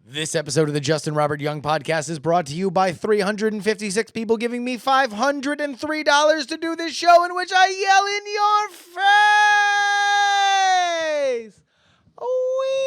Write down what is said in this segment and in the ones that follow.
This episode of the Justin Robert Young podcast is brought to you by 356 people giving me $503 to do this show in which I yell in your face. A wink.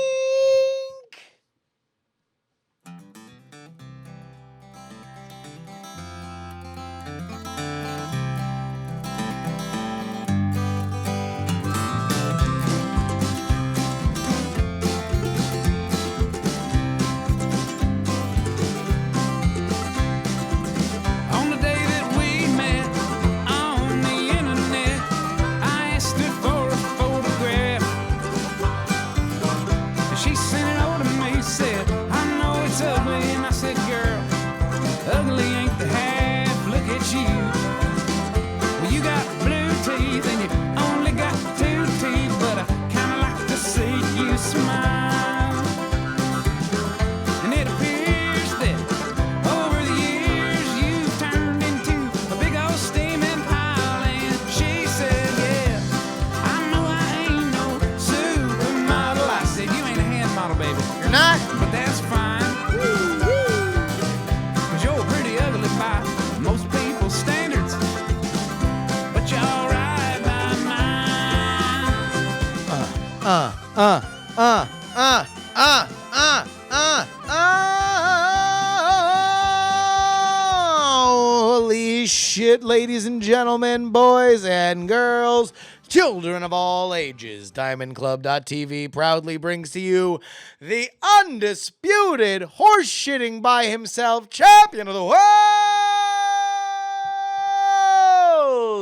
Holy shit, ladies and gentlemen, boys and girls, children of all ages. DiamondClub.tv proudly brings to you the undisputed horse-shitting by himself champion of the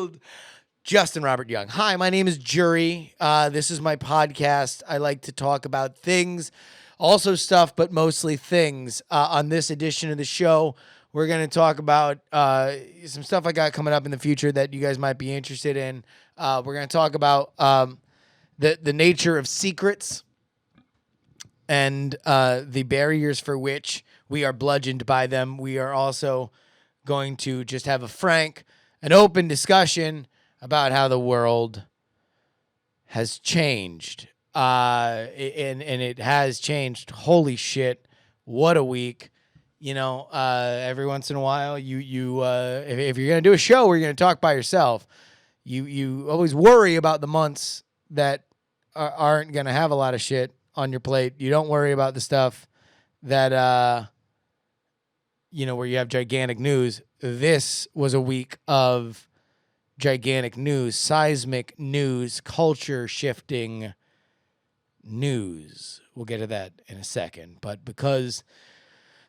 world, Justin Robert Young. Hi, my name is Jury. This is my podcast. I like to talk about things, also stuff, but mostly things. On this edition of the show, we're going to talk about some stuff I got coming up in the future that you guys might be interested in. We're going to talk about the nature of secrets and the barriers for which we are bludgeoned by them. We are also going to just have a frank and open discussion about how the world has changed. And it has changed. Holy shit. What a week. You know, every once in a while, if you're going to do a show where you're going to talk by yourself, you always worry about the months that aren't going to have a lot of shit on your plate. You don't worry about the stuff that, where you have gigantic news. This was a week of gigantic news, seismic news, culture-shifting news. We'll get to that in a second. But because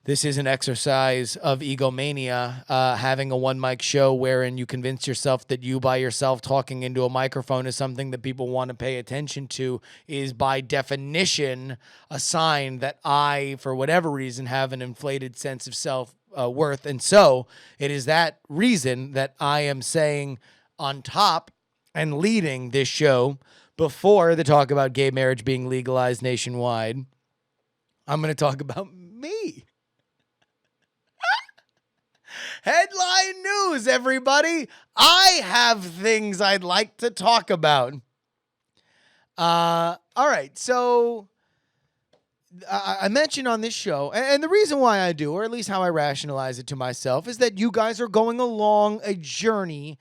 this is an exercise of egomania, having a one-mic show wherein you convince yourself that you by yourself talking into a microphone is something that people want to pay attention to is by definition a sign that I, for whatever reason, have an inflated sense of self-worth. And so it is that reason that I am saying on top and leading this show before the talk about gay marriage being legalized nationwide, I'm going to talk about me. Headline news, everybody. I have things I'd like to talk about. All right, so I mentioned on this show, and the reason why I do, or at least how I rationalize it to myself, is that you guys are going along a journey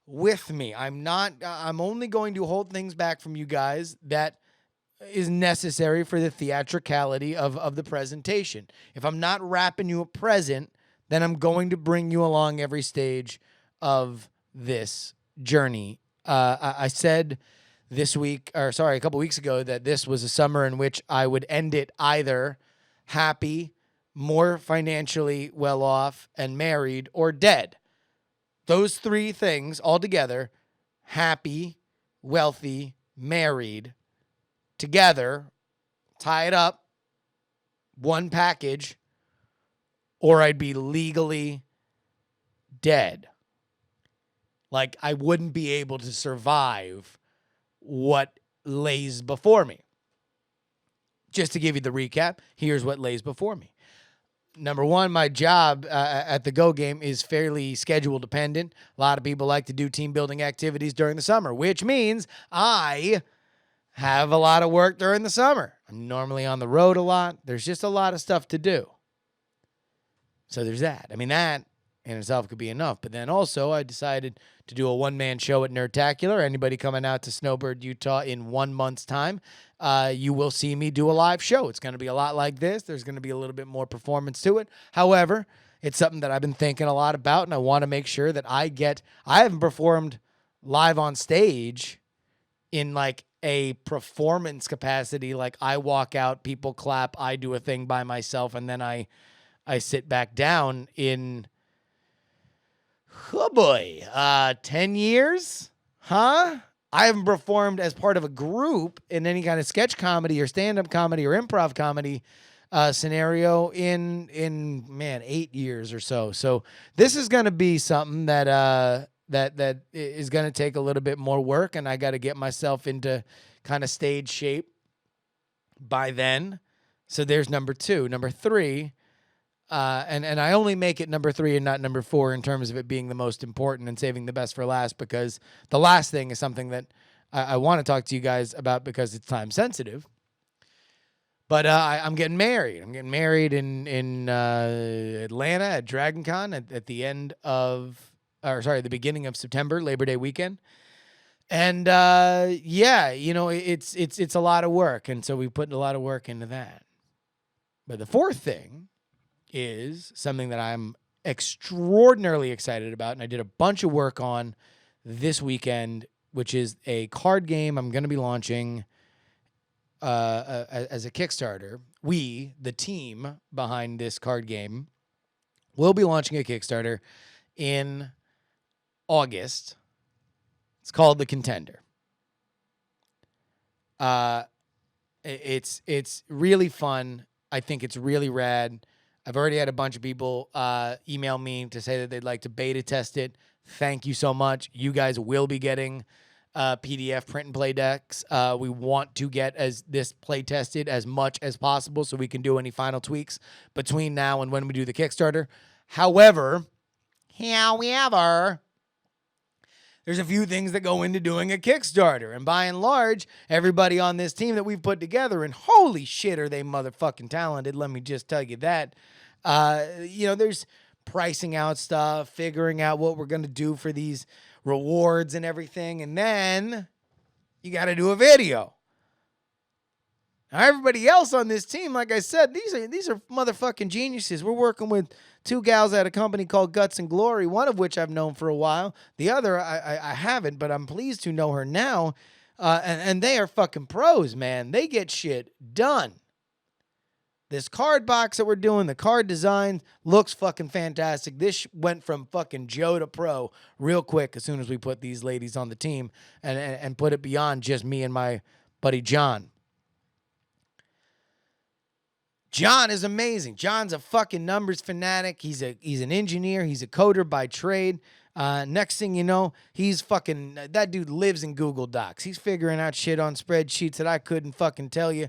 with me. I'm only going to hold things back from you guys that is necessary for the theatricality of the presentation. If I'm not wrapping you a present, then I'm going to bring you along every stage of this journey. I said a couple weeks ago, that this was a summer in which I would end it either happy, more financially well off, and married, or dead. Those three things altogether, happy, wealthy, married, together, tie it up, one package, or I'd be legally dead. Like, I wouldn't be able to survive what lays before me. Just to give you the recap, here's what lays before me. Number one, my job at the Go Game is fairly schedule dependent. A lot of people like to do team building activities during the summer, which means I have a lot of work during the summer. I'm normally on the road a lot. There's just a lot of stuff to do. So there's that. I mean, that in itself could be enough. But then also I decided to do a one-man show at Nerdtacular. Anybody coming out to Snowbird, Utah in 1 month's time, you will see me do a live show. It's going to be a lot like this. There's going to be a little bit more performance to it. However, it's something that I've been thinking a lot about, and I want to make sure that I haven't performed live on stage in like a performance capacity. Like I walk out, people clap, I do a thing by myself, and then I sit back down in, 10 years? Huh? I haven't performed as part of a group in any kind of sketch comedy or stand-up comedy or improv comedy scenario in 8 years or so. So this is going to be something that that is going to take a little bit more work, and I got to get myself into kind of stage shape by then. So there's number 2. Number 3, and I only make it number 3 and not number 4 in terms of it being the most important and saving the best for last, because the last thing is something that I want to talk to you guys about because it's time sensitive. But I'm getting married. I'm getting married in Atlanta at Dragon Con at the the beginning of September, Labor Day weekend. And it's a lot of work, and so we put a lot of work into that. But the fourth thing is something that I'm extraordinarily excited about, and I did a bunch of work on this weekend, which is a card game I'm going to be launching as a Kickstarter. We, the team behind this card game, will be launching a Kickstarter in August. It's called The Contender. It's really fun. I think it's really rad. I've already had a bunch of people email me to say that they'd like to beta test it. Thank you so much. You guys will be getting PDF print and play decks. We want to get this play tested as much as possible so we can do any final tweaks between now and when we do the Kickstarter. However, there's a few things that go into doing a Kickstarter. And by and large, everybody on this team that we've put together, and holy shit, are they motherfucking talented, let me just tell you that. There's pricing out stuff, figuring out what we're going to do for these rewards and everything. And then you got to do a video. Now, everybody else on this team, like I said, these are motherfucking geniuses. We're working with 2 gals at a company called Guts and Glory, one of which I've known for a while. The other I haven't, but I'm pleased to know her now. And they are fucking pros, man. They get shit done. This card box that we're doing, the card design looks fucking fantastic. This went from fucking Joe to pro real quick as soon as we put these ladies on the team and put it beyond just me and my buddy John. John is amazing. John's a fucking numbers fanatic. He's an engineer. He's a coder by trade. Next thing you know, that dude lives in Google Docs. He's figuring out shit on spreadsheets that I couldn't fucking tell you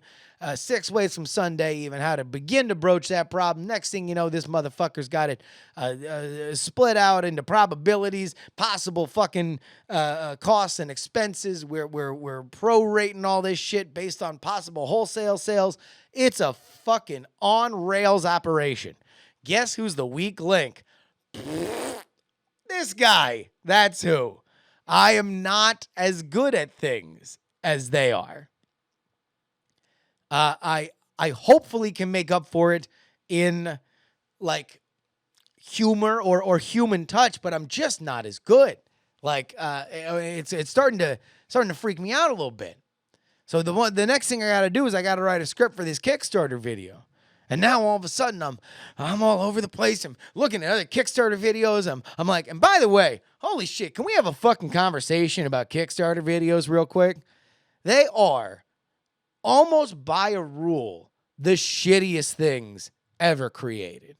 6 ways from Sunday even how to begin to broach that problem. Next thing you know, this motherfucker's got it split out into probabilities, possible fucking costs and expenses. We're prorating all this shit based on possible wholesale sales. It's a fucking on-rails operation. Guess who's the weak link? This guy. That's who. I am not as good at things as they are. I hopefully can make up for it in like humor or human touch, but I'm just not as good. Like it's starting to freak me out a little bit. So the next thing I got to do is I got to write a script for this Kickstarter video. And now all of a sudden I'm all over the place. I'm looking at other Kickstarter videos. I'm like, and by the way, holy shit, can we have a fucking conversation about Kickstarter videos real quick? They are almost by a rule the shittiest things ever created.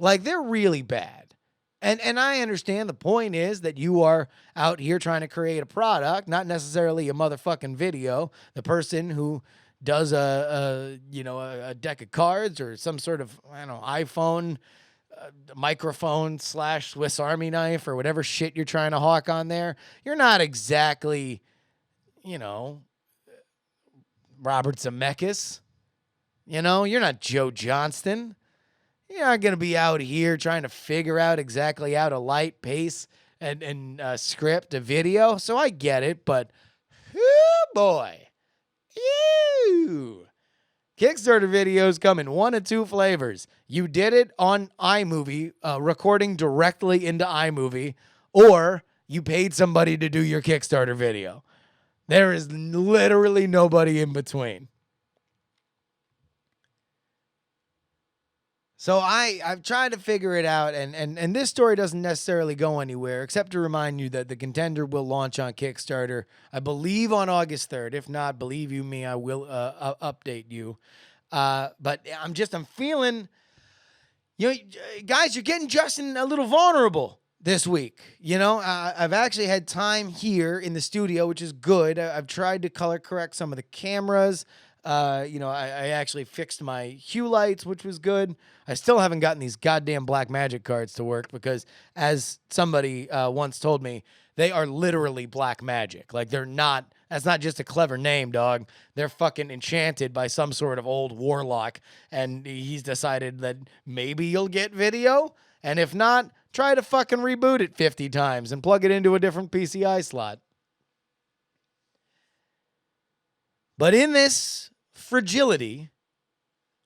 Like, they're really bad. And I understand the point is that you are out here trying to create a product, not necessarily a motherfucking video. The person who does a deck of cards or some sort of, iPhone microphone / Swiss Army knife or whatever shit you're trying to hawk on there. You're not exactly, Robert Zemeckis. You know, you're not Joe Johnston. You're not going to be out here trying to figure out exactly how to light, pace, and script a video. So I get it, but oh boy. Ew. Kickstarter videos come in one of two flavors. You did it on iMovie, recording directly into iMovie, or you paid somebody to do your Kickstarter video. There is literally nobody in between. So I've tried to figure it out, and this story doesn't necessarily go anywhere, except to remind you that The Contender will launch on Kickstarter, I believe, on August 3rd. If not, believe you me, I will update you. But I'm feeling, you know, guys, you're getting Justin a little vulnerable this week. You know, I've actually had time here in the studio, which is good. I've tried to color correct some of the cameras. You know, I actually fixed my hue lights, which was good. I still haven't gotten these goddamn Blackmagic cards to work because, as somebody once told me, they are literally black magic. Like, they're not, that's not just a clever name, dog. They're fucking enchanted by some sort of old warlock, and he's decided that maybe you'll get video, and if not, try to fucking reboot it 50 times and plug it into a different PCI slot. But in this fragility,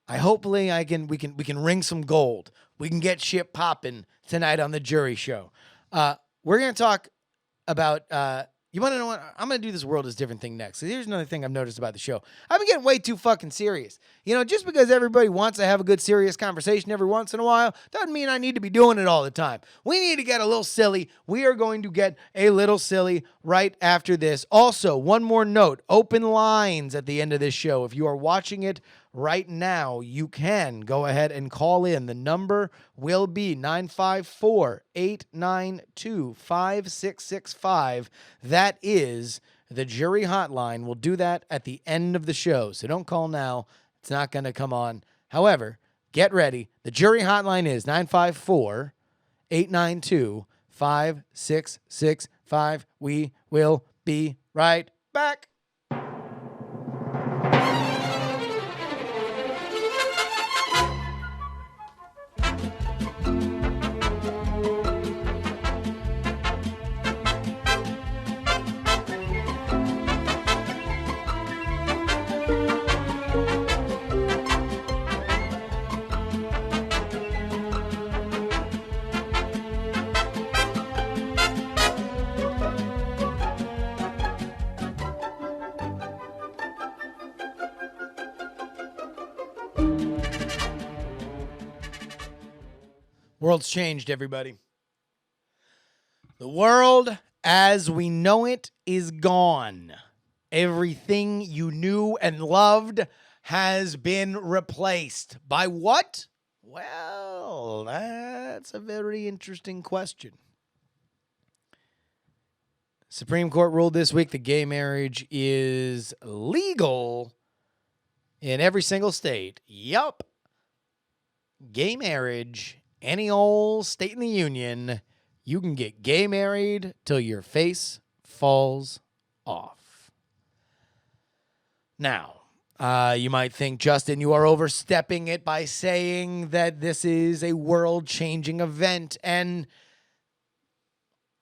hopefully we can ring some gold. We can get shit popping tonight on the Jury Show. We're gonna talk about you want to know what? I'm going to do this world is different thing next. So here's another thing I've noticed about the show. I've been getting way too fucking serious. You know, just because everybody wants to have a good serious conversation every once in a while doesn't mean I need to be doing it all the time. We need to get a little silly. We are going to get a little silly right after this. Also, one more note, open lines at the end of this show. If you are watching it right now, you can go ahead and call in. The number will be 954-892-5665. That is the Jury Hotline. We'll do that at the end of the show, so don't call now. It's not going to come on. However, get ready. The Jury Hotline is 954-892-5665. We will be right back. World's changed, everybody. The world as we know it is gone. Everything you knew and loved has been replaced. By what? Well, that's a very interesting question. Supreme Court ruled this week that gay marriage is legal in every single state. Yup. Gay marriage, any old state in the union, you can get gay married till your face falls off. Now, you might think, Justin, you are overstepping it by saying that this is a world-changing event, and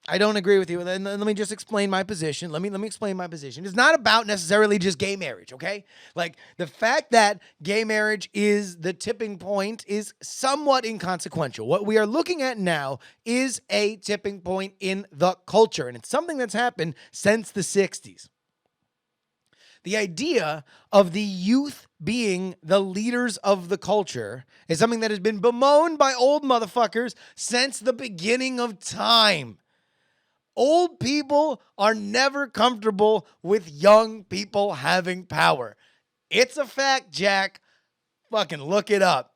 I don't agree with you. Let me just explain my position. Let me explain my position. It's not about necessarily just gay marriage, okay? Like, the fact that gay marriage is the tipping point is somewhat inconsequential. What we are looking at now is a tipping point in the culture, and it's something that's happened since the 60s. The idea of the youth being the leaders of the culture is something that has been bemoaned by old motherfuckers since the beginning of time. Old people are never comfortable with young people having power. It's a fact, Jack. Fucking look it up.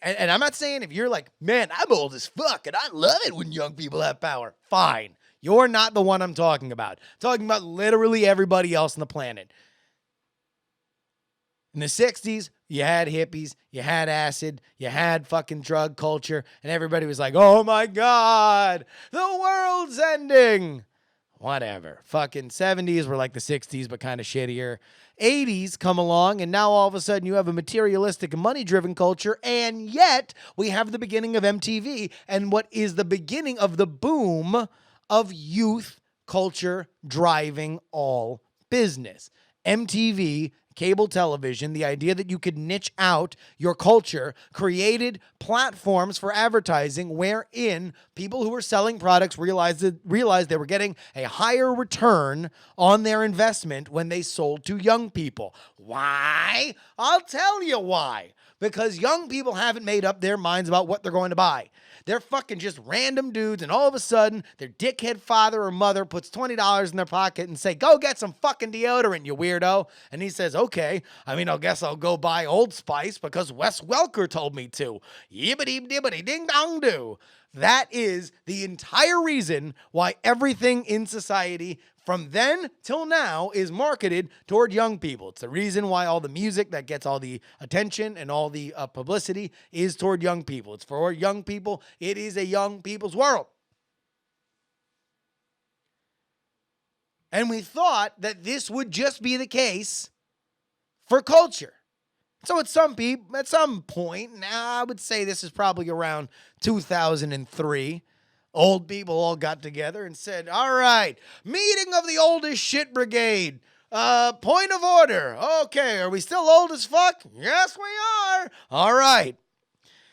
And I'm not saying if you're like, man, I'm old as fuck and I love it when young people have power. Fine. You're not the one I'm talking about. I'm talking about literally everybody else on the planet. In the 60s, you had hippies, you had acid, you had fucking drug culture, and everybody was like, oh my God, the world's ending. whatever. Fucking 70s were like the 60s, but kind of shittier. 80s come along, and now all of a sudden you have a materialistic and money-driven culture, and yet we have the beginning of MTV and what is the beginning of the boom of youth culture driving all business. MTV, cable television, the idea that you could niche out your culture, created platforms for advertising wherein people who were selling products realized they were getting a higher return on their investment when they sold to young people. Why? I'll tell you why. Because young people haven't made up their minds about what they're going to buy. They're fucking just random dudes, and all of a sudden, their dickhead father or mother puts $20 in their pocket and say, go get some fucking deodorant, you weirdo. And he says, okay, I guess I'll go buy Old Spice because Wes Welker told me to. Yibbity-dibbity ding-dong-doo. That is the entire reason why everything in society from then till now is marketed toward young people. It's the reason why all the music that gets all the attention and all the publicity is toward young people. It's for young people. It is a young people's world. And we thought that this would just be the case for culture. So at some point, now I would say this is probably around 2003, old people all got together and said, all right, meeting of the oldest shit brigade. Point of order. Okay, are we still old as fuck? Yes, we are. All right.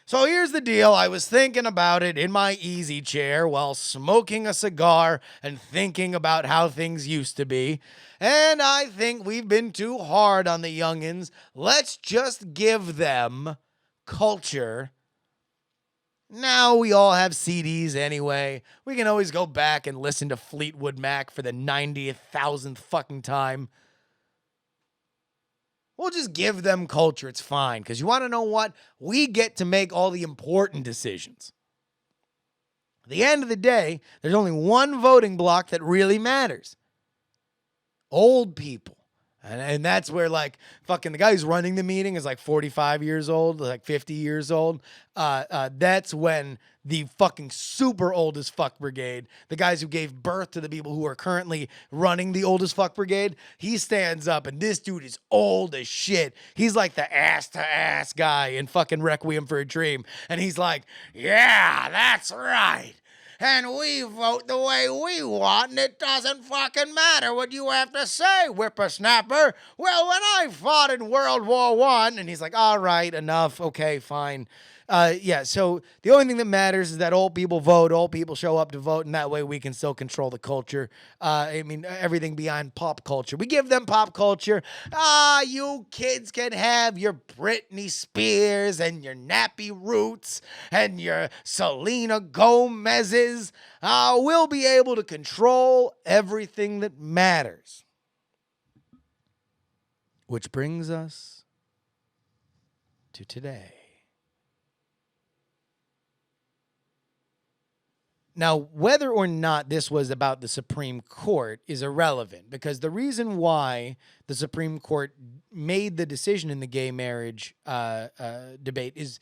So here's the deal. I was thinking about it in my easy chair while smoking a cigar and thinking about how things used to be. And I think we've been too hard on the youngins. Let's just give them culture. Now we all have CDs anyway. We can always go back and listen to Fleetwood Mac for the 90,000th fucking time. We'll just give them culture. It's fine. Because you want to know what? We get to make all the important decisions. At the end of the day, there's only one voting block that really matters. Old people. And that's where, like, fucking the guy who's running the meeting is like 45 years old, like 50 years old. That's when the fucking super old as fuck brigade, the guys who gave birth to the people who are currently running the old as fuck brigade, he stands up, and this dude is old as shit. He's like the ass-to-ass guy in fucking Requiem for a Dream. And he's like, yeah, that's right. And we vote the way we want, and it doesn't fucking matter what you have to say, whippersnapper. Well, when I fought in World War I, and he's like, all right, enough, okay, fine. So the only thing that matters is that old people vote, old people show up to vote, and that way we can still control the culture. Everything beyond pop culture. We give them pop culture. You kids can have your Britney Spears and your Nappy Roots and your Selena Gomez's. We'll be able to control everything that matters. Which brings us to today. Now, whether or not this was about the Supreme Court is irrelevant, because the reason why the Supreme Court made the decision in the gay marriage debate is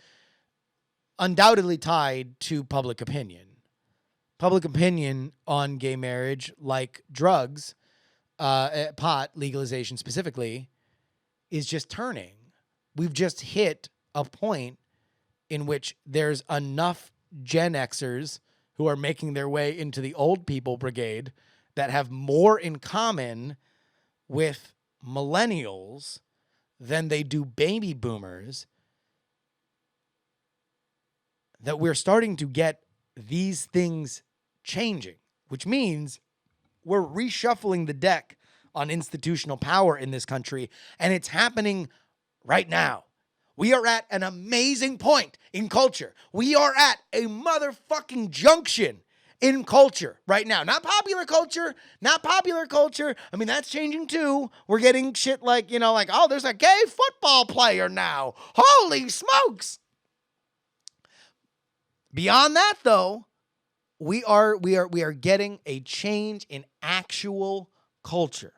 undoubtedly tied to public opinion. Public opinion on gay marriage, like drugs, pot legalization specifically, is just turning. We've just hit a point in which there's enough Gen Xers who are making their way into the old people brigade that have more in common with millennials than they do baby boomers, that we're starting to get these things changing, which means we're reshuffling the deck on institutional power in this country, and it's happening right now. We are at an amazing point in culture. We are at a motherfucking junction in culture right now. Not popular culture. I mean, that's changing too. We're getting shit like, oh, there's a gay football player now. Holy smokes. Beyond that, though, we are getting a change in actual culture.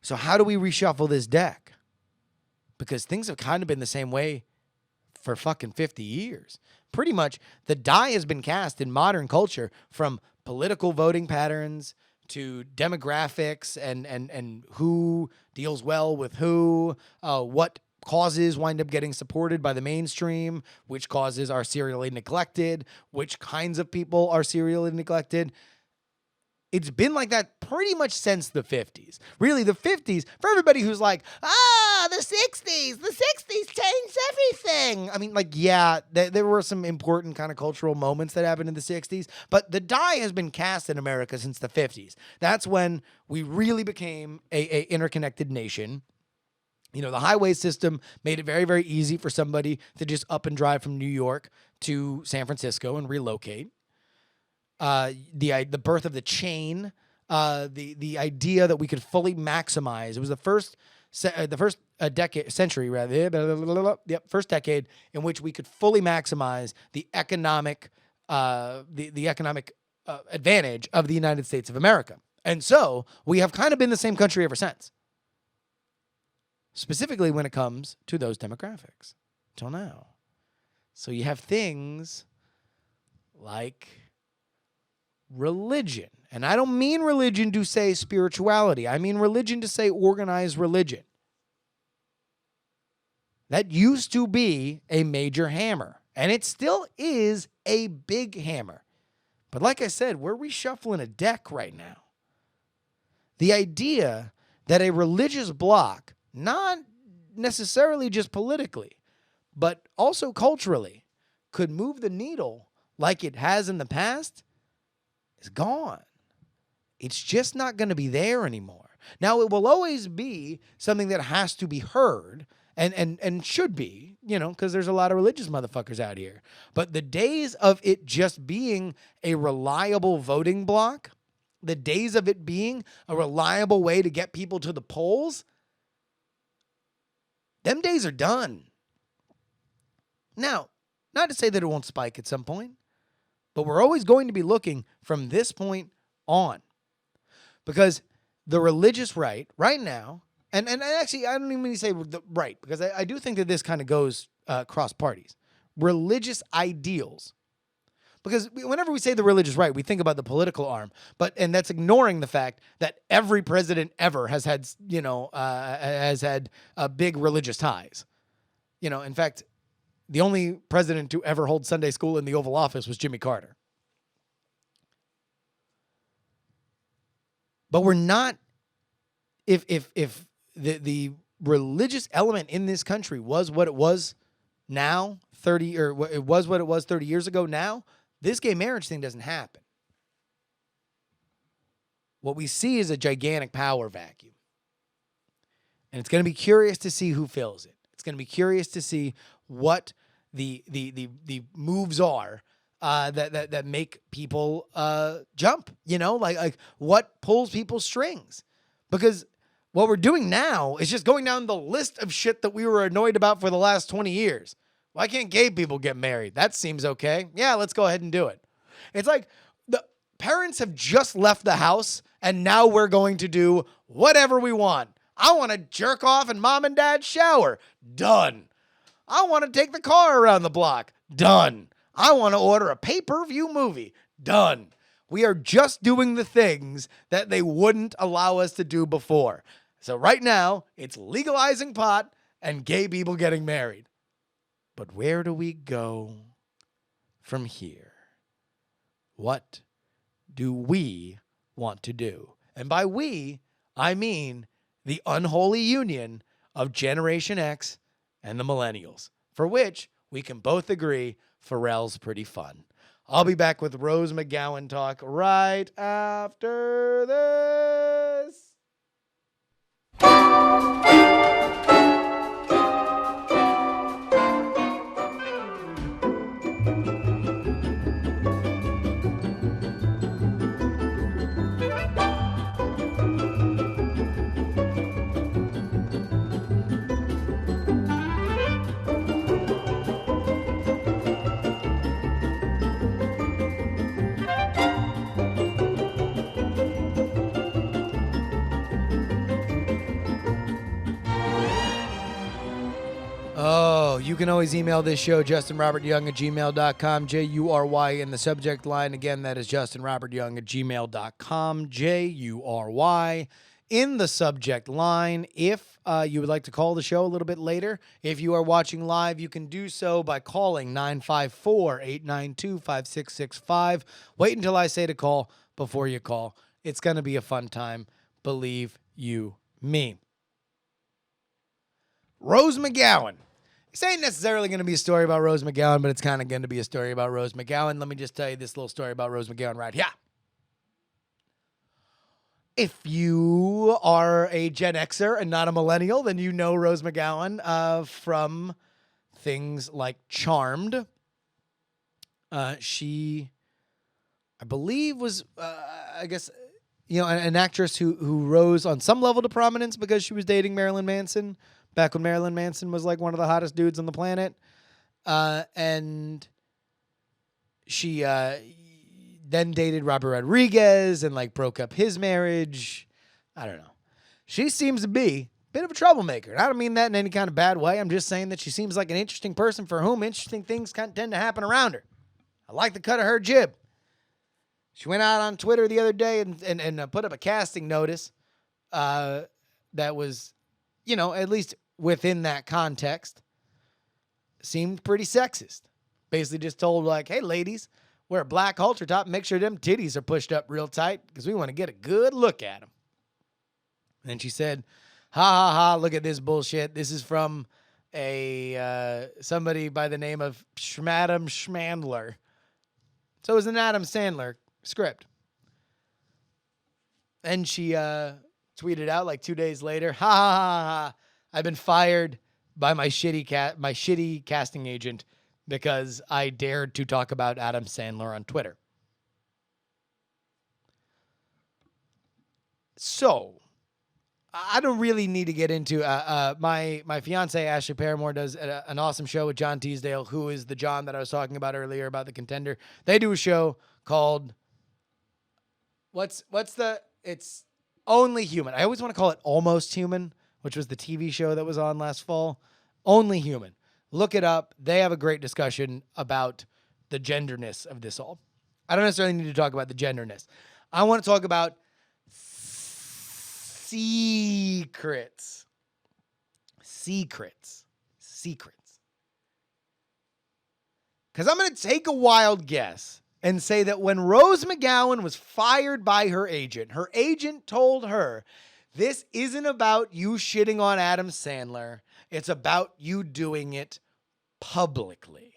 So how do we reshuffle this deck? Because things have kind of been the same way for fucking 50 years. Pretty much the die has been cast in modern culture from political voting patterns to demographics and who deals well with who, what causes wind up getting supported by the mainstream, which causes are serially neglected, which kinds of people are serially neglected. It's been like that pretty much since the 50s. Really, the 50s, for everybody who's like, the 60s changed everything. I mean, like, yeah, there were some important kind of cultural moments that happened in the 60s, but the die has been cast in America since the 50s. That's when we really became a interconnected nation. You know, the highway system made it very, very easy for somebody to just up and drive from New York to San Francisco and relocate. The birth of the chain, the idea that we could fully maximize. It was the first decade in which we could fully maximize the economic advantage of the United States of America. And so we have kind of been the same country ever since, specifically when it comes to those demographics till now. So you have things like religion. And I don't mean religion to say spirituality. I mean religion to say organized religion. That used to be a major hammer, and it still is a big hammer. But like I said, we're reshuffling a deck right now. The idea that a religious bloc, not necessarily just politically, but also culturally, could move the needle like it has in the past is gone. It's just not going to be there anymore. Now, it will always be something that has to be heard and should be, you know, because there's a lot of religious motherfuckers out here. But the days of it just being a reliable voting bloc, the days of it being a reliable way to get people to the polls, them days are done. Now, not to say that it won't spike at some point, but we're always going to be looking from this point on. Because the religious right now, and actually I don't even mean to say the right, because I do think that this kind of goes cross parties. Religious ideals. Because whenever we say the religious right, we think about the political arm, and that's ignoring the fact that every president ever has had, big religious ties. You know, in fact, the only president to ever hold Sunday school in the Oval Office was Jimmy Carter. But we're not, if the religious element in this country was what it was now, it was what it was 30 years ago now, this gay marriage thing doesn't happen. What we see is a gigantic power vacuum. And it's going to be curious to see who fills it. It's going to be curious to see what the moves are that make people jump, you know, like what pulls people's strings. Because what we're doing now is just going down the list of shit that we were annoyed about for the last 20 years. Why can't gay people get married? That seems okay. Yeah, let's go ahead and do it. It's like the parents have just left the house and now we're going to do whatever we want. I want to jerk off in mom and dad's shower. Done. I want to take the car around the block. Done. I want to order a pay-per-view movie. Done. We are just doing the things that they wouldn't allow us to do before. So right now, it's legalizing pot and gay people getting married. But where do we go from here? What do we want to do? And by we, I mean the unholy union of Generation X and the millennials, for which we can both agree Pharrell's pretty fun. I'll be back with Rose McGowan talk right after this. So you can always email this show, justinrobertyoung@gmail.com, Jury in the subject line. Again, that is justinrobertyoung@gmail.com, Jury in the subject line. If you would like to call the show a little bit later, if you are watching live, you can do so by calling 954-892-5665. Wait until I say to call before you call. It's going to be a fun time, believe you me. Rose McGowan. This ain't necessarily going to be a story about Rose McGowan, but it's kind of going to be a story about Rose McGowan. Let me just tell you this little story about Rose McGowan right here. If you are a Gen Xer and not a millennial, then you know Rose McGowan from things like Charmed. She, I believe, was, an actress who rose on some level to prominence because she was dating Marilyn Manson back when Marilyn Manson was like one of the hottest dudes on the planet. And she then dated Robert Rodriguez and like broke up his marriage. I don't know. She seems to be a bit of a troublemaker. And I don't mean that in any kind of bad way. I'm just saying that she seems like an interesting person for whom interesting things tend to happen around her. I like the cut of her jib. She went out on Twitter the other day and put up a casting notice that was, at least within that context, seemed pretty sexist. Basically just told like, hey, ladies, wear a black halter top and make sure them titties are pushed up real tight because we want to get a good look at them. And then she said, ha, ha, ha, look at this bullshit. This is from somebody by the name of Schmadam Schmandler. So it was an Adam Sandler script. And she tweeted out like 2 days later, ha, ha, ha, ha, I've been fired by my shitty casting agent because I dared to talk about Adam Sandler on Twitter. So, I don't really need to get into my fiance Ashley Paramore does an awesome show with John Teasdale, who is the John that I was talking about earlier about The Contender. They do a show called it's Only Human. I always want to call it Almost Human, which was the TV show that was on last fall. Only Human. Look it up. They have a great discussion about the genderness of this all. I don't necessarily need to talk about the genderness. I want to talk about secrets. Because I'm going to take a wild guess and say that when Rose McGowan was fired by her agent told her, this isn't about you shitting on Adam Sandler. It's about you doing it publicly.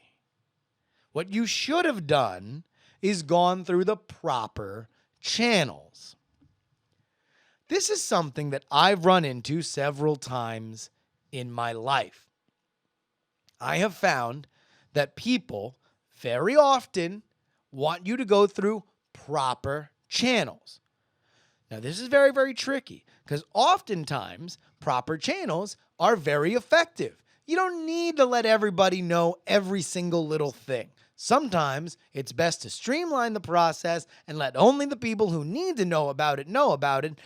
What you should have done is gone through the proper channels. This is something that I've run into several times in my life. I have found that people very often want you to go through proper channels. Now, this is very, very tricky because oftentimes proper channels are very effective. You don't need to let everybody know every single little thing. Sometimes it's best to streamline the process and let only the people who need to know about it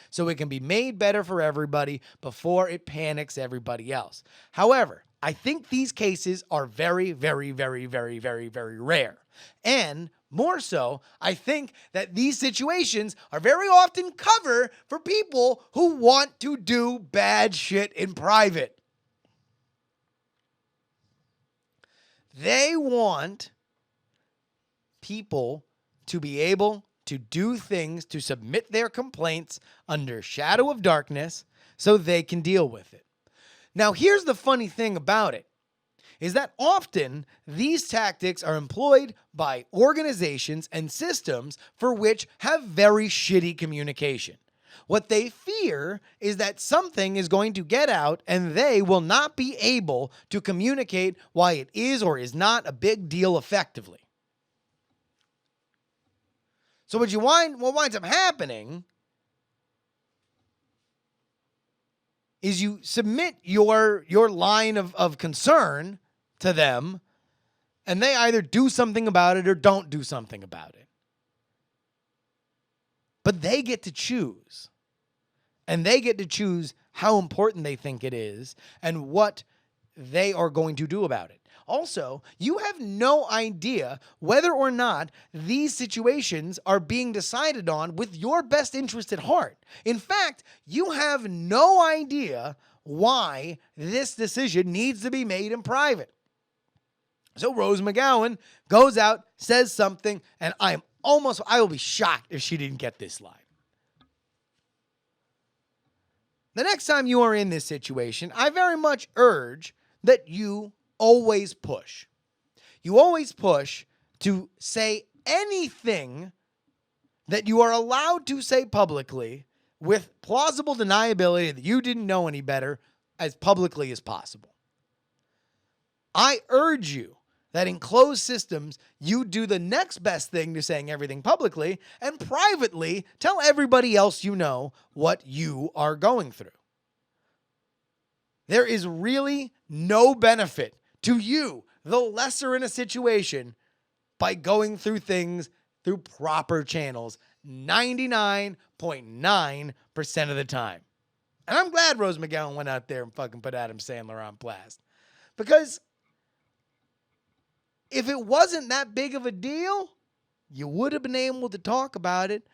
so it can be made better for everybody before it panics everybody else. However, I think these cases are very, very, very, very, very, very rare. And more so, I think that these situations are very often cover for people who want to do bad shit in private. They want people to be able to do things, to submit their complaints under shadow of darkness so they can deal with it. Now, here's the funny thing about it, is that often these tactics are employed by organizations and systems for which have very shitty communication. What they fear is that something is going to get out and they will not be able to communicate why it is or is not a big deal effectively. So what winds up happening is you submit your line of concern to them, and they either do something about it or don't do something about it. But they get to choose. And they get to choose how important they think it is and what they are going to do about it. Also, you have no idea whether or not these situations are being decided on with your best interest at heart. In fact, you have no idea why this decision needs to be made in private. So Rose McGowan goes out, says something, and I will be shocked if she didn't get this line. The next time you are in this situation, I very much urge that you always push. You always push to say anything that you are allowed to say publicly with plausible deniability that you didn't know any better as publicly as possible. I urge you that in closed systems, you do the next best thing to saying everything publicly and privately tell everybody else you know what you are going through. There is really no benefit to you, the lesser in a situation, by going through things through proper channels 99.9% of the time. And I'm glad Rose McGowan went out there and fucking put Adam Sandler on blast. Because if it wasn't that big of a deal, you would have been able to talk about it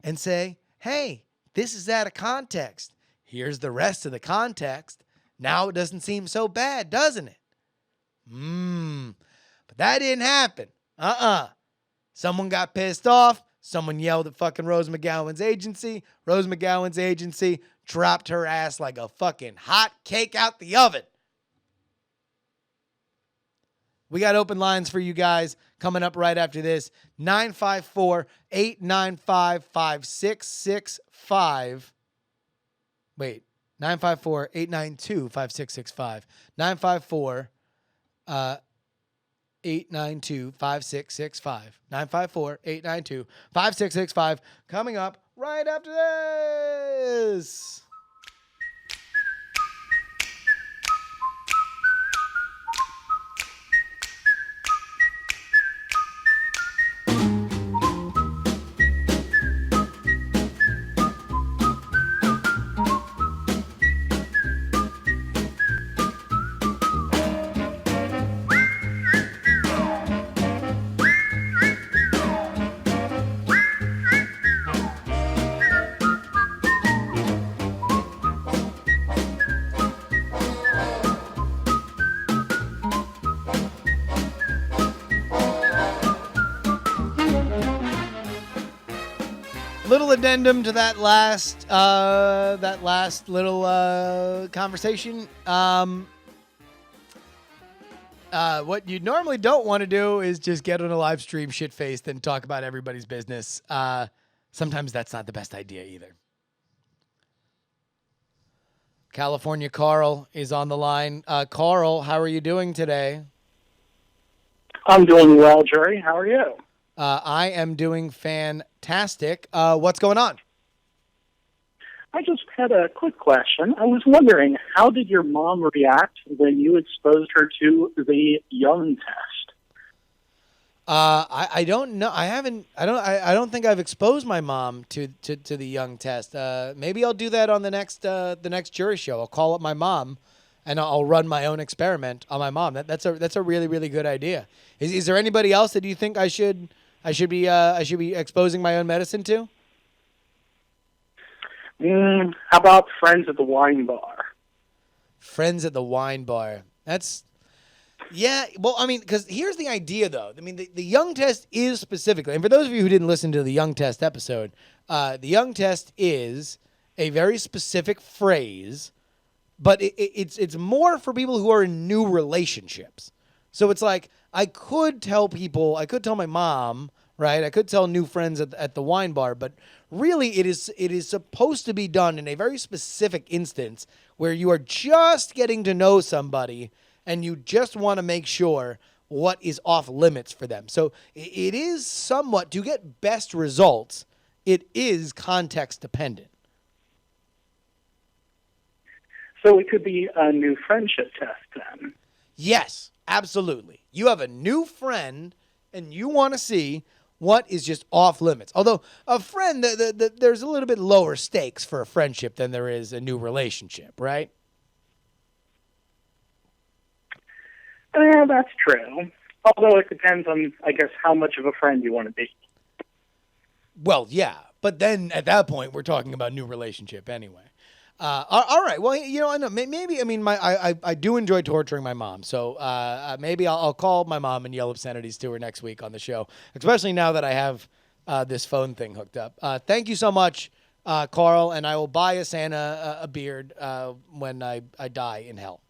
and say, hey, this is out of context. Here's the rest of the context. Now it doesn't seem so bad, doesn't it? But that didn't happen. Someone got pissed off. Someone yelled at fucking Rose McGowan's agency. Rose McGowan's agency dropped her ass like a fucking hot cake out the oven. We got open lines for you guys coming up right after this. 954-895-5665. Wait, 954-892-5665. 954-892-5665. 954-892-5665. Coming up right after this. Little addendum to that last little conversation. What you normally don't want to do is just get on a live stream shit-faced and talk about everybody's business. Sometimes that's not the best idea either. California Carl is on the line. Carl, how are you doing today? I'm doing well, Jerry. How are you? I am doing fantastic. What's going on? I just had a quick question. I was wondering, how did your mom react when you exposed her to the Young test? I don't know. I don't think I've exposed my mom to the Young test. Maybe I'll do that on the next jury show. I'll call up my mom, and I'll run my own experiment on my mom. That's a really, really good idea. Is there anybody else that you think I should be exposing my own medicine to? How about friends at the wine bar? Friends at the wine bar. Yeah. Well, I mean, because here's the idea, though. I mean, the Young test is specifically, and for those of you who didn't listen to the Young test episode, the Young test is a very specific phrase, but it's more for people who are in new relationships. So it's like, I could tell my mom, right? I could tell new friends at the wine bar, but really it is supposed to be done in a very specific instance where you are just getting to know somebody and you just want to make sure what is off limits for them. So it is somewhat, to get best results, it is context dependent. So it could be a new friendship test then? Yes, absolutely. You have a new friend and you want to see what is just off limits. Although a friend, there's a little bit lower stakes for a friendship than there is a new relationship, right? That's true. Although it depends on, I guess, how much of a friend you want to be. Well, yeah, but then at that point, we're talking about new relationship anyway. All right. Well, I know maybe. I mean, I do enjoy torturing my mom, so maybe I'll call my mom and yell obscenities to her next week on the show, especially now that I have this phone thing hooked up. Thank you so much, Carl, and I will buy a Santa a beard when I die in hell.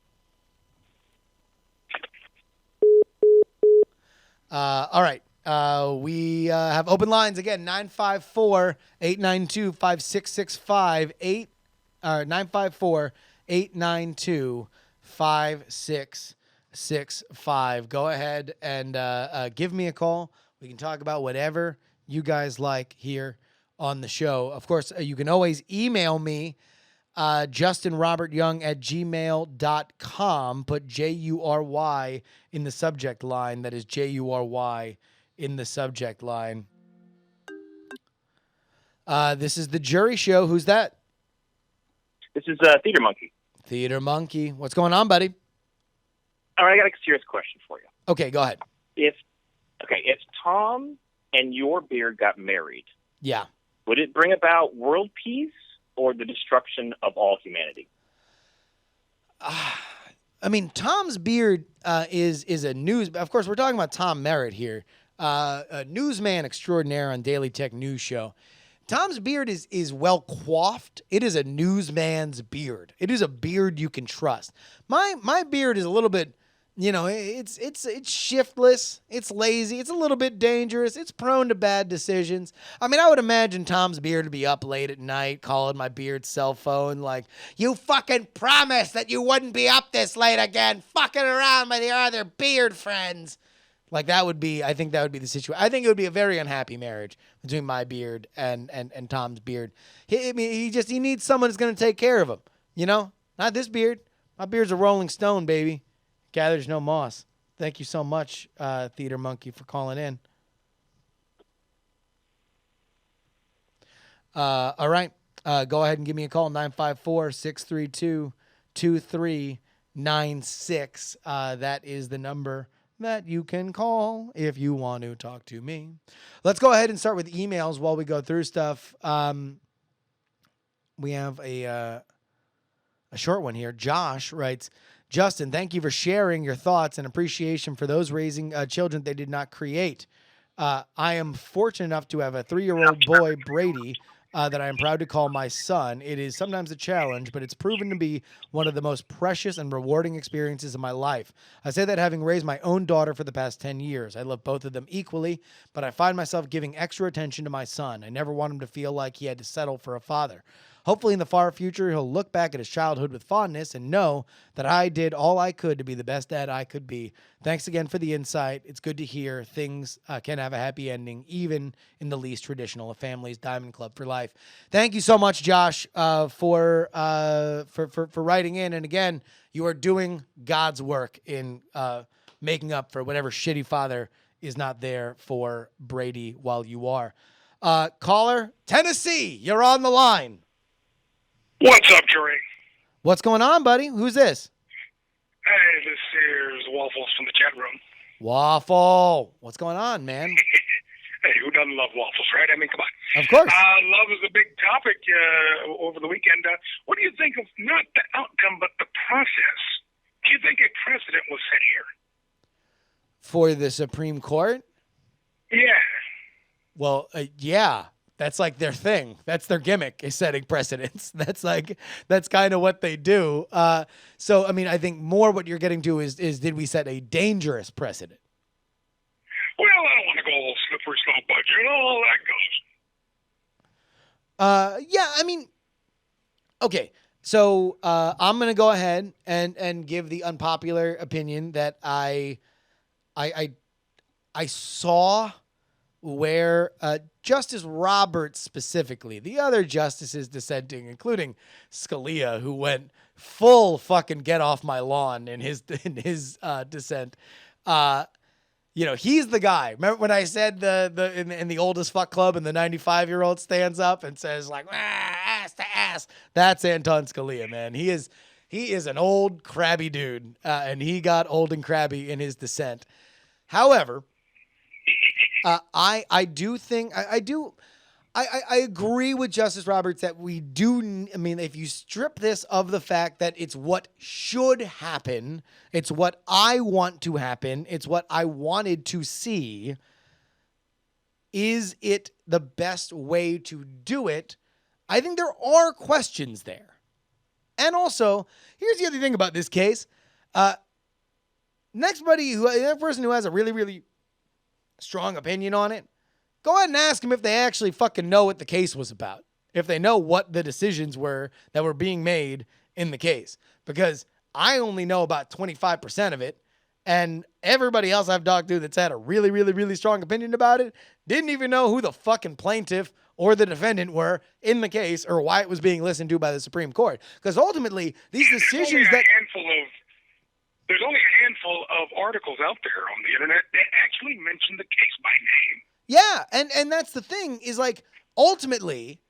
All right. We have open lines again, 954-892-5665, 954-892-5665. Go ahead and give me a call. We can talk about whatever you guys like here on the show. Of course, you can always email me, justinrobertyoung@gmail.com. Put JURY in the subject line. That is JURY in the subject line. This is the Jury Show. Who's that? This is Theater Monkey. Theater Monkey. What's going on, buddy? All right, I got a serious question for you. Okay, go ahead. If Tom and your beard got married, Yeah. would it bring about world peace or the destruction of all humanity? I mean, Tom's beard is a news. Of course, we're talking about Tom Merritt here, a newsman extraordinaire on Daily Tech News Show. Tom's beard is well coiffed. It is a newsman's beard. It is a beard you can trust. My beard is a little bit, it's shiftless. It's lazy. It's a little bit dangerous. It's prone to bad decisions. I mean, I would imagine Tom's beard to be up late at night, calling my beard's cell phone like, "You fucking promised that you wouldn't be up this late again, fucking around with your other beard friends." Like I think that would be the situation. I think it would be a very unhappy marriage between my beard and Tom's beard. He needs someone who's going to take care of him. Not this beard. My beard's a Rolling Stone, baby. Gathers no moss. Thank you so much, Theater Monkey, for calling in. All right. Go ahead and give me a call, 954-632-2396. That is the number that you can call if you want to talk to me. Let's go ahead and start with emails while we go through stuff. We have a short one here. Josh writes, "Justin, thank you for sharing your thoughts and appreciation for those raising children they did not create. I am fortunate enough to have a 3-year-old boy, Brady, that I am proud to call my son. It is sometimes a challenge, but it's proven to be one of the most precious and rewarding experiences of my life. I say that having raised my own daughter for the past 10 years. I love both of them equally, but I find myself giving extra attention to my son. I never want him to feel like he had to settle for a father. Hopefully in the far future, he'll look back at his childhood with fondness and know that I did all I could to be the best dad I could be. Thanks again for the insight. It's good to hear things can have a happy ending, even in the least traditional of families. Diamond Club for life." Thank you so much, Josh, for writing in. And again, you are doing God's work in making up for whatever shitty father is not there for Brady while you are. Caller, Tennessee, you're on the line. What's up, Jerry? What's going on, buddy? Who's this? Hey, this here's Waffles from the chat room. Waffle. What's going on, man? Hey, who doesn't love waffles, right? I mean, come on. Of course. Love is a big topic over the weekend. What do you think of not the outcome, but the process? Do you think a precedent was set here? For the Supreme Court? Yeah. Well, yeah. That's like their thing. That's their gimmick, is setting precedents. That's kind of what they do. So, I mean, I think more what you're getting to is did we set a dangerous precedent? Well, I don't want to go all slippery slope, but you know all that goes. Yeah, I mean, okay. So I'm gonna go ahead and give the unpopular opinion that I saw where Justice Roberts specifically, the other justices dissenting, including Scalia, who went full fucking get off my lawn in his dissent. He's the guy. Remember when I said in the oldest fuck club and the 95-year-old stands up and says like ass to ass? That's Anton Scalia, man. He is He is an old crabby dude, and he got old and crabby in his descent. However, I agree with Justice Roberts that we do. I mean, if you strip this of the fact that it's what should happen, it's what I want to happen, it's what I wanted to see. Is it the best way to do it? I think there are questions there. And also, here's the other thing about this case. Next person who has a really, really strong opinion on it, go ahead and ask them if they actually fucking know what the case was about. If they know what the decisions were that were being made in the case. Because I only know about 25% of it. And everybody else I've talked to that's had a really, really, really strong opinion about it didn't even know who the fucking plaintiff or the defendant were in the case or why it was being listened to by the Supreme Court. Because ultimately, these decisions There's only a handful of articles out there on the internet that actually mention the case by name. Yeah, and that's the thing is like ultimately,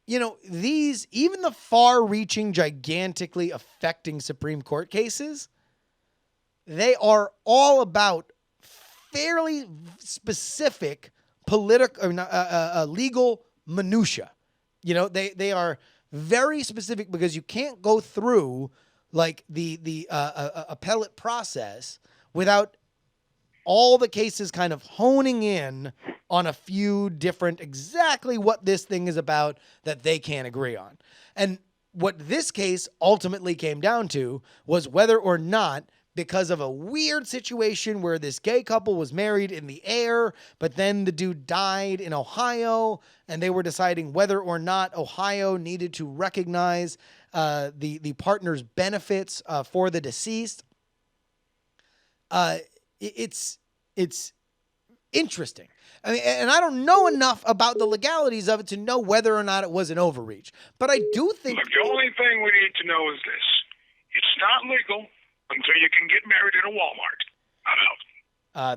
you know, these even the far-reaching, gigantically affecting Supreme Court cases, they are all about fairly specific political or legal minutia. You know, they are very specific because you can't go through like the appellate process without all the cases kind of honing in on a few different exactly what this thing is about that they can't agree on. And what this case ultimately came down to was whether or not, because of a weird situation where this gay couple was married in the air, but then the dude died in Ohio, and they were deciding whether or not Ohio needed to recognize the partner's benefits for the deceased. It's interesting. I mean, and I don't know enough about the legalities of it to know whether or not it was an overreach. But I do think... Look, the only thing we need to know is this. It's not legal until you can get married at a Walmart. I'm out.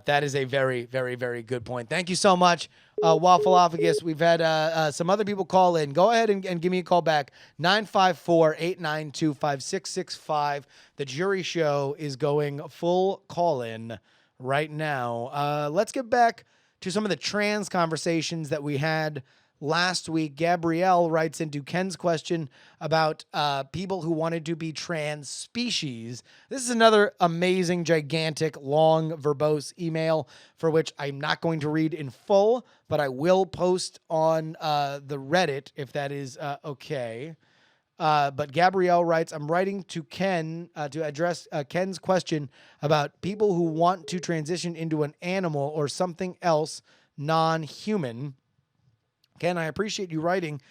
That is a very, very, very good point. Thank you so much, Waffleophagus. We've had some other people call in. Go ahead and give me a call back. 954-892-5665. The Jury Show is going full call-in right now. Let's get back to some of the trans conversations that we had last week. Gabrielle writes into Ken's question about people who wanted to be trans species. This is another amazing, gigantic, long, verbose email for which I'm not going to read in full, but I will post on the Reddit if that is okay. But Gabrielle writes, I'm writing to Ken to address Ken's question about people who want to transition into an animal or something else non-human. Ken, I appreciate you writing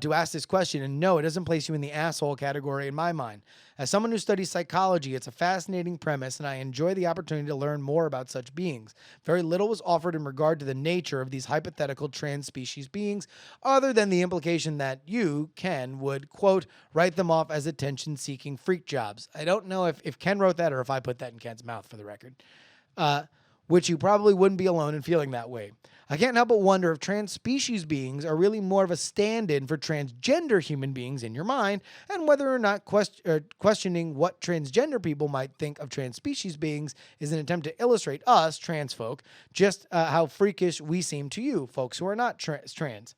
to ask this question, and no, it doesn't place you in the asshole category in my mind. As someone who studies psychology, it's a fascinating premise, and I enjoy the opportunity to learn more about such beings. Very little was offered in regard to the nature of these hypothetical trans-species beings, other than the implication that you, Ken, would, quote, write them off as attention-seeking freak jobs. I don't know if Ken wrote that or if I put that in Ken's mouth, for the record. Which you probably wouldn't be alone in feeling that way. I can't help but wonder if trans species beings are really more of a stand-in for transgender human beings in your mind, and whether or not questioning what transgender people might think of trans species beings is an attempt to illustrate us, trans folk, just how freakish we seem to you, folks who are not trans.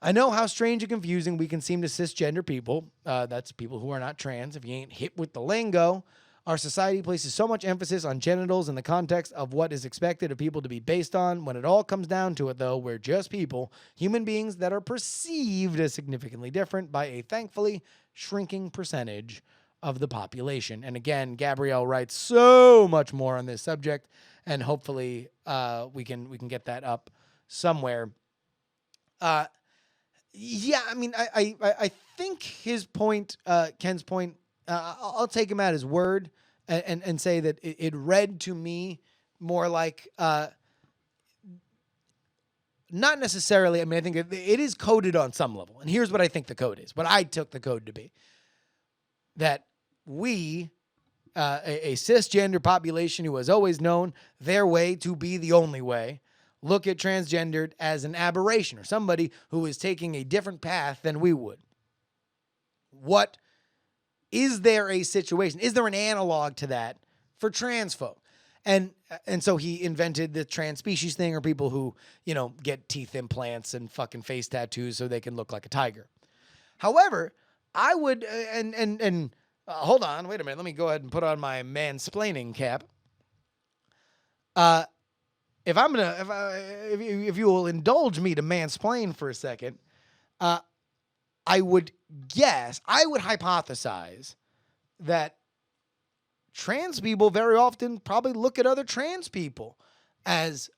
I know how strange and confusing we can seem to cisgender people. That's people who are not trans, if you ain't hip with the lingo. Our society places so much emphasis on genitals in the context of what is expected of people to be based on. When it all comes down to it, though, we're just people, human beings that are perceived as significantly different by a thankfully shrinking percentage of the population. And again, Gabrielle writes so much more on this subject, and hopefully we can get that up somewhere. Yeah, I mean, I think his point, Ken's point, I'll take him at his word and say that it read to me more like, not necessarily, I mean, I think it is coded on some level. And here's what I think the code is, what I took the code to be. That we, a cisgender population who has always known their way to be the only way, look at transgendered as an aberration or somebody who is taking a different path than we would. What is there a situation? Is there an analog to that for trans folk? And so he invented the trans species thing, or people who, get teeth implants and fucking face tattoos so they can look like a tiger. However, I would, hold on, wait a minute. Let me go ahead and put on my mansplaining cap. If you will indulge me to mansplain for a second, I would hypothesize that trans people very often probably look at other trans people as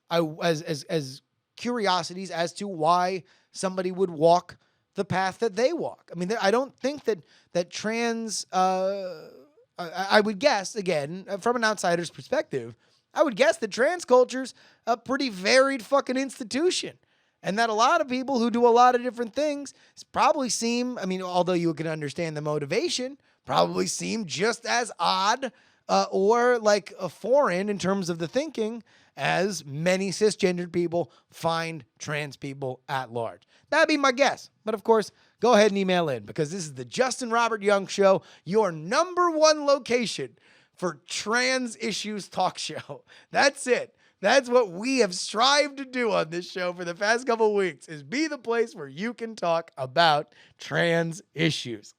curiosities as to why somebody would walk the path that they walk. I mean, I don't think that trans. I would guess, again, from an outsider's perspective, I would guess that trans culture's a pretty varied fucking institution. And that a lot of people who do a lot of different things probably seem, although you can understand the motivation, probably seem just as odd or like foreign in terms of the thinking as many cisgendered people find trans people at large. That'd be my guess. But of course, go ahead and email in, because this is the Justin Robert Young Show, your number one location for trans issues talk show. That's it. That's what we have strived to do on this show for the past couple of weeks, is be the place where you can talk about trans issues.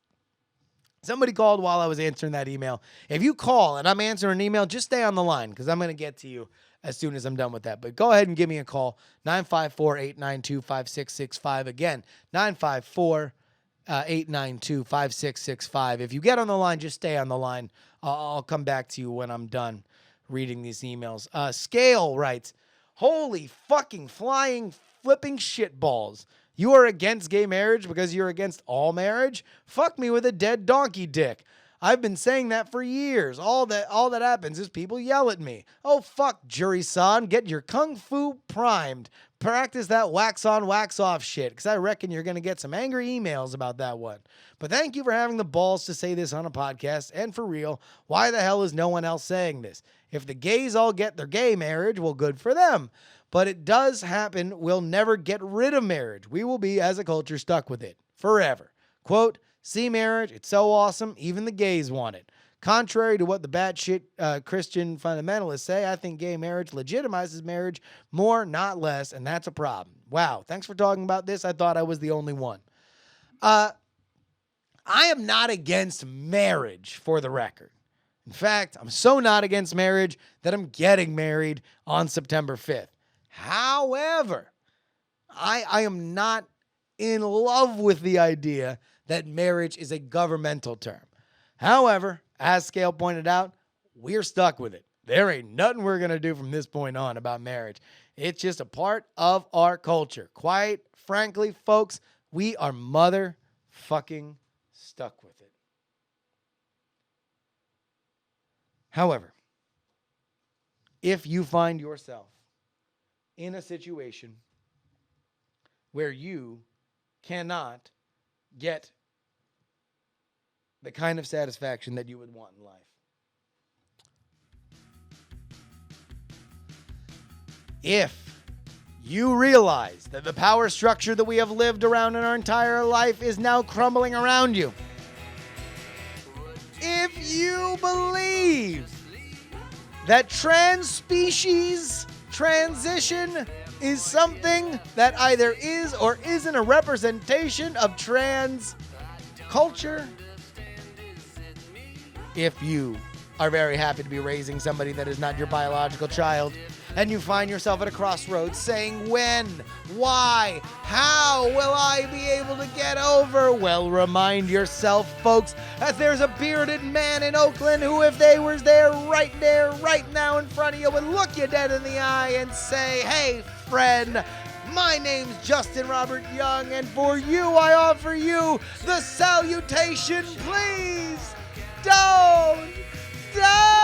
Somebody called while I was answering that email. If you call and I'm answering an email, just stay on the line, because I'm going to get to you as soon as I'm done with that. But go ahead and give me a call, 954-892-5665. Again, 954-892-5665. If you get on the line, just stay on the line. I'll come back to you when I'm done reading these emails. Scale writes, holy fucking flying flipping shitballs. You are against gay marriage because you're against all marriage? Fuck me with a dead donkey dick. I've been saying that for years. All that happens is people yell at me. Oh, fuck, jury-san. Get your kung fu primed. Practice that wax on, wax off shit, because I reckon you're going to get some angry emails about that one. But thank you for having the balls to say this on a podcast, and for real, why the hell is no one else saying this? If the gays all get their gay marriage, well, good for them. But it does happen. We'll never get rid of marriage. We will be, as a culture, stuck with it forever. Quote, see marriage, it's so awesome, even the gays want it. Contrary to what the batshit Christian fundamentalists say, I think gay marriage legitimizes marriage more, not less, and that's a problem. Wow, thanks for talking about this. I thought I was the only one. I am not against marriage, for the record. In fact, I'm so not against marriage that I'm getting married on September 5th. However, I am not in love with the idea that marriage is a governmental term. However, as Scale pointed out, we're stuck with it. There ain't nothing we're going to do from this point on about marriage. It's just a part of our culture. Quite frankly, folks, we are motherfucking stuck with it. However, if you find yourself in a situation where you cannot get the kind of satisfaction that you would want in life, if you realize that the power structure that we have lived around in our entire life is now crumbling around you, if you believe that trans species transition is something that either is or isn't a representation of trans culture, if you are very happy to be raising somebody that is not your biological child, and you find yourself at a crossroads saying, when, why, how will I be able to get over? Well, remind yourself, folks, that there's a bearded man in Oakland who, if they was there, right now in front of you, would look you dead in the eye and say, hey, friend, my name's Justin Robert Young, and for you, I offer you the salutation, please don't die!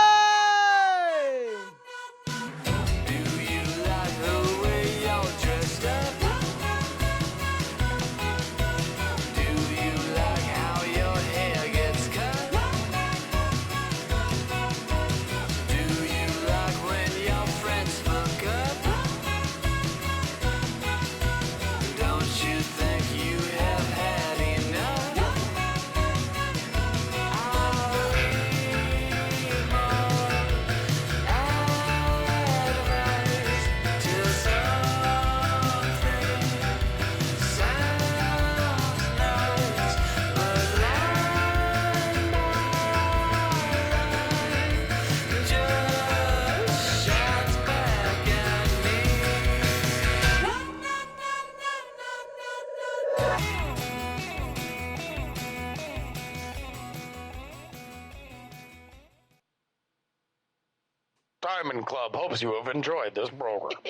Diamond Club hopes you have enjoyed this program.